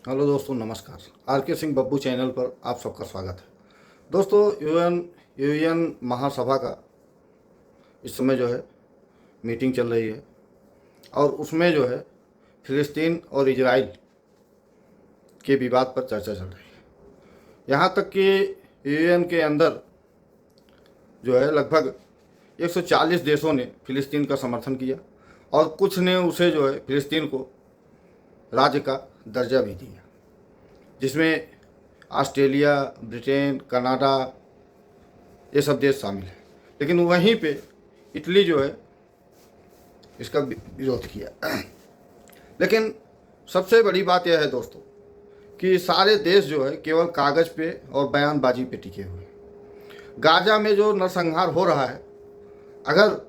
Hello दोस्तों, नमस्कार। Are के सिंह बब्बू चैनल पर आप सबका स्वागत है। दोस्तों, यूएन महासभा का इस समय जो है मीटिंग चल रही है और उसमें जो है फिलिस्तीन और इजराइल के विवाद पर चर्चा चल रही है। यहाँ तक कि यूएन के अंदर जो है लगभग 140 देशों ने फिलिस्तीन का समर्थन किया और कुछ ने उसे जो है फिलिस्तीन को राज्य का दर्जा भी दिया, जिसमें ऑस्ट्रेलिया, ब्रिटेन, कनाडा ये सब देश शामिल हैं। लेकिन वहीं पे इटली जो है इसका विरोध किया। लेकिन सबसे बड़ी बात यह है दोस्तों कि सारे देश जो है केवल कागज़ पे और बयानबाजी पे टिके हुए हैं। गाजा में जो नरसंहार हो रहा है, अगर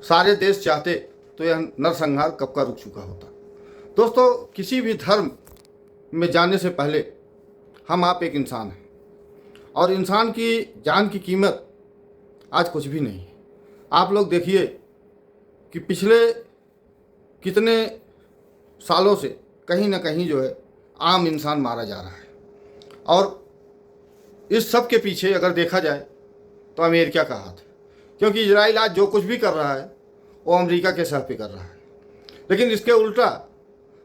सारे देश चाहते तो यह नरसंहार कब का रुक चुका होता। दोस्तों, किसी भी धर्म में जाने से पहले हम आप एक इंसान हैं और इंसान की जान की कीमत आज कुछ भी नहीं है। आप लोग देखिए कि पिछले कितने सालों से कहीं ना कहीं जो है आम इंसान मारा जा रहा है और इस सब के पीछे अगर देखा जाए तो अमेरिका का हाथ है, क्योंकि इजराइल आज जो कुछ भी कर रहा है वो अमेरिका के सर पे कर रहा है। लेकिन इसके उल्टा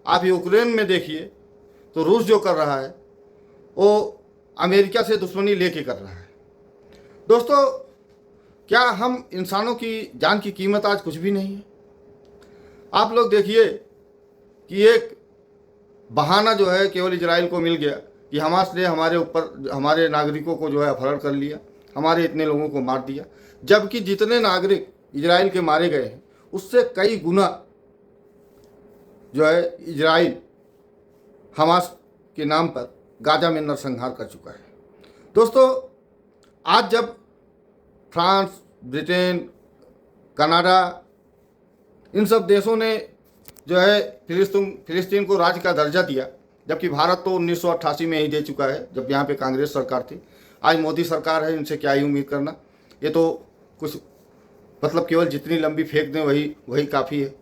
आप यूक्रेन में देखिए तो रूस जो कर रहा है वो अमेरिका से दुश्मनी लेके कर रहा है। दोस्तों, क्या हम इंसानों की जान की कीमत आज कुछ भी नहीं है? आप लोग देखिए कि एक बहाना जो है केवल इजराइल को मिल गया कि हमास ने हमारे ऊपर हमारे नागरिकों को जो है अपहरण कर लिया, हमारे इतने लोगों को मार दिया, जबकि जितने नागरिक इजराइल के मारे गए हैं उससे कई गुना जो है इजराइल हमास के नाम पर गाजा में नरसंहार कर चुका है। दोस्तों, आज जब फ्रांस, ब्रिटेन, कनाडा इन सब देशों ने जो है फिलिस्तीन को राज्य का दर्जा दिया, जबकि भारत तो 1988 में ही दे चुका है जब यहाँ पे कांग्रेस सरकार थी। आज मोदी सरकार है, इनसे क्या ही उम्मीद करना। ये तो कुछ मतलब केवल जितनी लंबी फेंक दें वही काफ़ी है,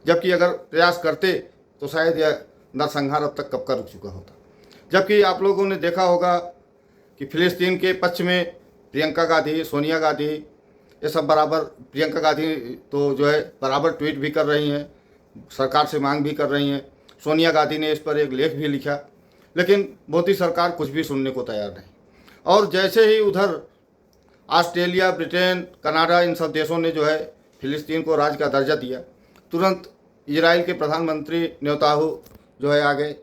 जबकि अगर प्रयास करते तो शायद यह नरसंहार अब तक कब का रुक चुका होता। जबकि आप लोगों ने देखा होगा कि फिलिस्तीन के पक्ष में प्रियंका गांधी, सोनिया गांधी ये सब बराबर, प्रियंका गांधी तो जो है बराबर ट्वीट भी कर रही हैं, सरकार से मांग भी कर रही हैं। सोनिया गांधी ने इस पर एक लेख भी लिखा, लेकिन मोदी सरकार कुछ भी सुनने को तैयार नहीं। और जैसे ही उधर ऑस्ट्रेलिया, ब्रिटेन, कनाडा इन सब देशों ने जो है फिलिस्तीन को राज्य का दर्जा दिया, तुरंत इजराइल के प्रधानमंत्री नेतान्याहू जो है आ गए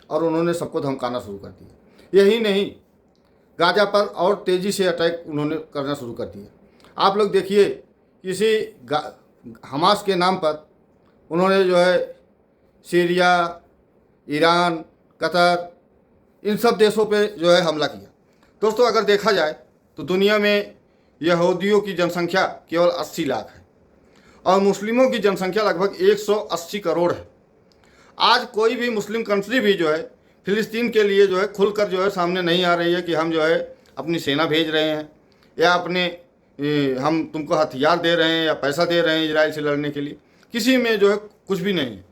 और उन्होंने सबको धमकाना शुरू कर दिया। यही नहीं, गाजा पर और तेज़ी से अटैक उन्होंने करना शुरू कर दिया। आप लोग देखिए, किसी हमास के नाम पर उन्होंने जो है सीरिया, ईरान, कतर इन सब देशों पे जो है हमला किया। दोस्तों, अगर देखा जाए तो दुनिया में यहूदियों की जनसंख्या केवल 80 लाख है और मुस्लिमों की जनसंख्या लगभग 180 करोड़ है। आज कोई भी मुस्लिम कंट्री भी जो है फिलिस्तीन के लिए जो है खुलकर जो है सामने नहीं आ रही है कि हम जो है अपनी सेना भेज रहे हैं या हम तुमको हथियार दे रहे हैं या पैसा दे रहे हैं इजराइल से लड़ने के लिए। किसी में जो है कुछ भी नहीं है।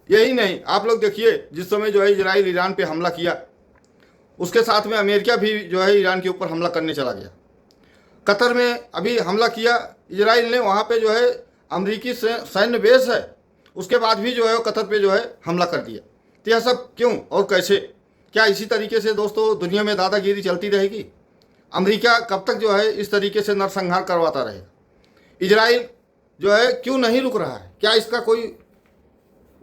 यही नहीं, आप लोग देखिए जिस समय जो है इजराइल ईरान पे हमला किया, उसके साथ में अमेरिका भी जो है ईरान के ऊपर हमला करने चला गया। कतर में अभी हमला किया इजराइल ने, वहाँ पे जो है अमरीकी सैन्य बेस है, उसके बाद भी जो है कतर पे जो है हमला कर दिया। तो यह सब क्यों और कैसे? क्या इसी तरीके से दोस्तों दुनिया में दादागिरी चलती रहेगी? अमेरिका कब तक जो है इस तरीके से नरसंहार करवाता रहेगा? इजराइल जो है क्यों नहीं रुक रहा है? क्या इसका कोई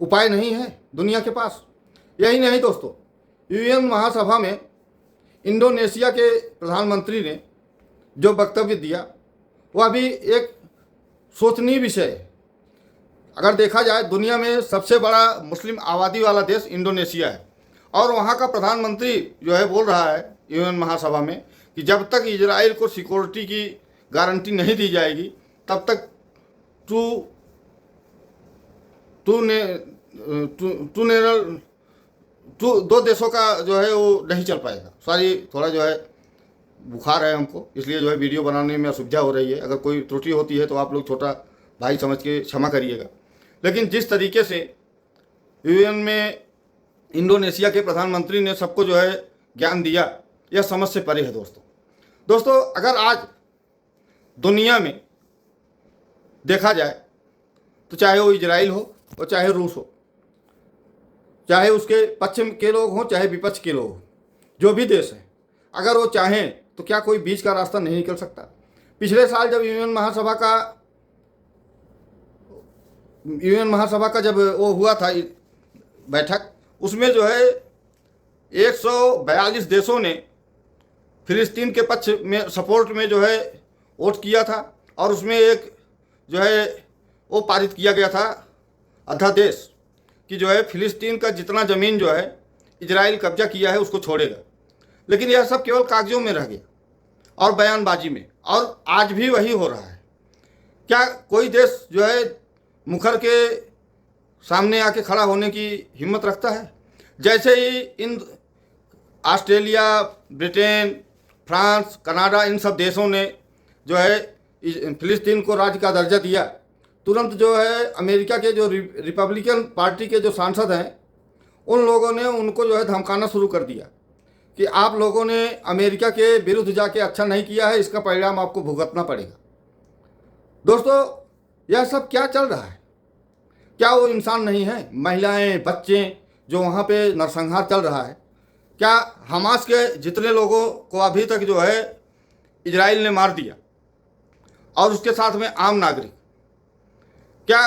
उपाय नहीं है दुनिया के पास? यही नहीं दोस्तों, यूएन महासभा में इंडोनेशिया के प्रधानमंत्री ने जो वक्तव्य दिया वह भी एक सोचनीय विषय है। अगर देखा जाए दुनिया में सबसे बड़ा मुस्लिम आबादी वाला देश इंडोनेशिया है और वहाँ का प्रधानमंत्री जो है बोल रहा है यूएन महासभा में कि जब तक इजराइल को सिक्योरिटी की गारंटी नहीं दी जाएगी तब तक दो देशों का जो है वो नहीं चल पाएगा। सॉरी, थोड़ा जो है बुखार है हमको, इसलिए जो है वीडियो बनाने में असुविधा हो रही है। अगर कोई त्रुटि होती है तो आप लोग छोटा भाई समझ के क्षमा करिएगा। लेकिन जिस तरीके से यूएन में इंडोनेशिया के प्रधानमंत्री ने सबको जो है ज्ञान दिया, यह समझ से परे है दोस्तों। अगर आज दुनिया में देखा जाए तो चाहे वो इजराइल हो और चाहे रूस हो, चाहे उसके पश्चिम के लोग हों चाहे विपक्ष के लोग हों, जो भी देश है, अगर वो चाहें तो क्या कोई बीच का रास्ता नहीं निकल सकता। पिछले साल जब यूएन महासभा का जब वो हुआ था बैठक, उसमें जो है 142 देशों ने फिलिस्तीन के पक्ष में सपोर्ट में जो है वोट किया था, और उसमें एक जो है वो पारित किया गया था अध्यादेश कि जो है फिलिस्तीन का जितना ज़मीन जो है इजराइल कब्जा किया है उसको छोड़ेगा। लेकिन यह सब केवल कागजों में रह गया और बयानबाजी में, और आज भी वही हो रहा है। क्या कोई देश जो है मुखर के सामने आके खड़ा होने की हिम्मत रखता है? जैसे ही इन ऑस्ट्रेलिया, ब्रिटेन, फ्रांस, कनाडा, इन सब देशों ने जो है फिलिस्तीन को राज्य का दर्जा दिया, तुरंत जो है अमेरिका के जो रिपब्लिकन पार्टी के जो सांसद हैं उन लोगों ने उनको जो है धमकाना शुरू कर दिया कि आप लोगों ने अमेरिका के विरुद्ध जाके अच्छा नहीं किया है, इसका परिणाम आपको भुगतना पड़ेगा। दोस्तों, यह सब क्या चल रहा है? क्या वो इंसान नहीं है? महिलाएं, बच्चे, जो वहाँ पे नरसंहार चल रहा है, क्या हमास के जितने लोगों को अभी तक जो है इजराइल ने मार दिया, और उसके साथ में आम नागरिक, क्या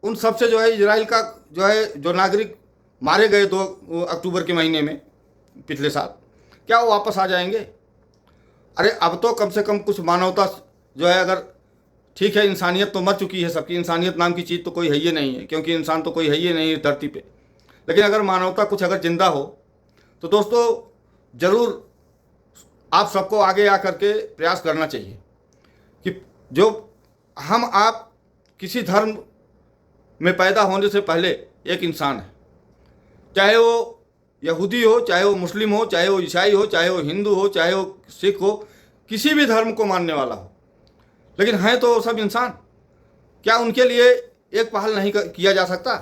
उन सब से जो है इजराइल का जो नागरिक मारे गए 2 अक्टूबर के महीने में पिछले साल, क्या वो वापस आ जाएंगे? अरे अब तो कम से कम कुछ मानवता जो है, अगर ठीक है इंसानियत तो मर चुकी है सबकी, इंसानियत नाम की चीज़ तो कोई है ही नहीं है, क्योंकि इंसान तो कोई है ही नहीं है धरती पे। लेकिन अगर मानवता कुछ अगर जिंदा हो तो दोस्तों ज़रूर आप सबको आगे आकर के प्रयास करना चाहिए कि जो हम आप किसी धर्म में पैदा होने से पहले एक इंसान है, चाहे वो यहूदी हो, चाहे वो मुस्लिम हो, चाहे वो ईसाई हो, चाहे वो हिंदू हो, चाहे वो सिख हो, किसी भी धर्म को मानने वाला हो, लेकिन हैं तो सब इंसान। क्या उनके लिए एक पहल नहीं किया जा सकता?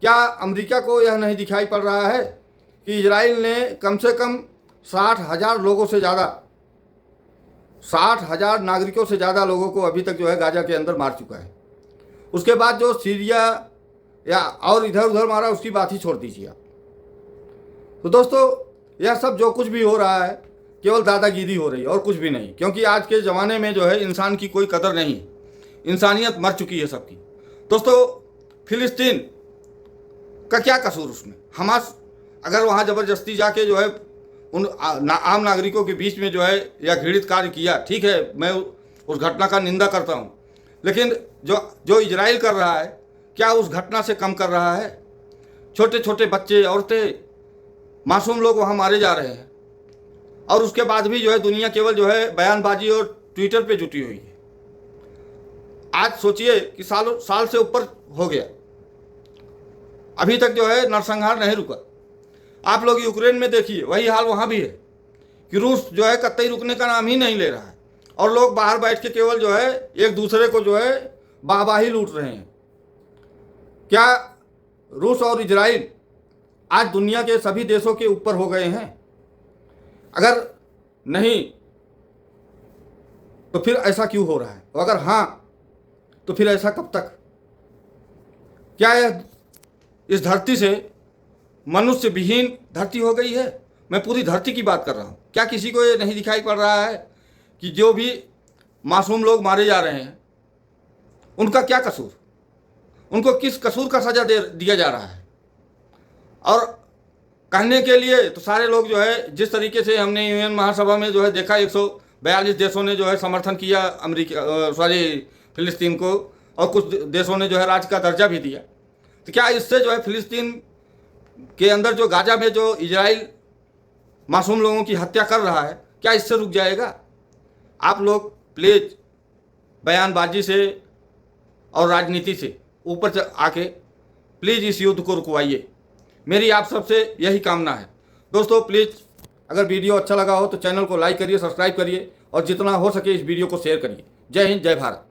क्या अमेरिका को यह नहीं दिखाई पड़ रहा है कि इजराइल ने कम से कम 60,000 लोगों से ज़्यादा, 60,000 नागरिकों से ज़्यादा लोगों को अभी तक जो है गाजा के अंदर मार चुका है? उसके बाद जो सीरिया या और इधर उधर मारा उसकी बात ही छोड़ दीजिए आप। तो दोस्तों, यह सब जो कुछ भी हो रहा है केवल दादागिरी हो रही है और कुछ भी नहीं, क्योंकि आज के ज़माने में जो है इंसान की कोई कदर नहीं है, इंसानियत मर चुकी है सबकी। दोस्तों, फिलिस्तीन का क्या कसूर उसमें? हमास अगर वहाँ ज़बरदस्ती जाके जो है उन आम नागरिकों के बीच में जो है या घृणित कार्य किया, ठीक है, मैं उस घटना का निंदा करता हूँ, लेकिन जो इजराइल कर रहा है क्या उस घटना से कम कर रहा है? छोटे छोटे बच्चे, औरतें, मासूम लोग वहाँ मारे जा रहे हैं, और उसके बाद भी जो है दुनिया केवल जो है बयानबाजी और ट्विटर पे जुटी हुई है। आज सोचिए कि साल से ऊपर हो गया, अभी तक जो है नरसंहार नहीं रुका। आप लोग यूक्रेन में देखिए, वही हाल वहाँ भी है कि रूस जो है कतई रुकने का नाम ही नहीं ले रहा है, और लोग बाहर बैठ के केवल जो है एक दूसरे को जो है वाहवाही लूट रहे हैं। क्या रूस और इजराइल आज दुनिया के सभी देशों के ऊपर हो गए हैं? अगर नहीं तो फिर ऐसा क्यों हो रहा है? और अगर हाँ तो फिर ऐसा कब तक? क्या यह इस धरती से मनुष्य विहीन धरती हो गई है? मैं पूरी धरती की बात कर रहा हूँ। क्या किसी को ये नहीं दिखाई पड़ रहा है कि जो भी मासूम लोग मारे जा रहे हैं उनका क्या कसूर? उनको किस कसूर का सजा दिया जा रहा है? और कहने के लिए तो सारे लोग जो है, जिस तरीके से हमने यूएन महासभा में जो है देखा, 142 देशों ने जो है समर्थन किया फिलिस्तीन को, और कुछ देशों ने जो है राज्य का दर्जा भी दिया। तो क्या इससे जो है फिलिस्तीन के अंदर जो गाजा में जो इजराइल मासूम लोगों की हत्या कर रहा है, क्या इससे रुक जाएगा? आप लोग प्लीज़ बयानबाजी से और राजनीति से ऊपर आके प्लीज़ इस युद्ध को रुकवाइए। मेरी आप सबसे यही कामना है। दोस्तों, प्लीज़ अगर वीडियो अच्छा लगा हो तो चैनल को लाइक करिए, सब्सक्राइब करिए, और जितना हो सके इस वीडियो को शेयर करिए। जय हिंद, जय भारत।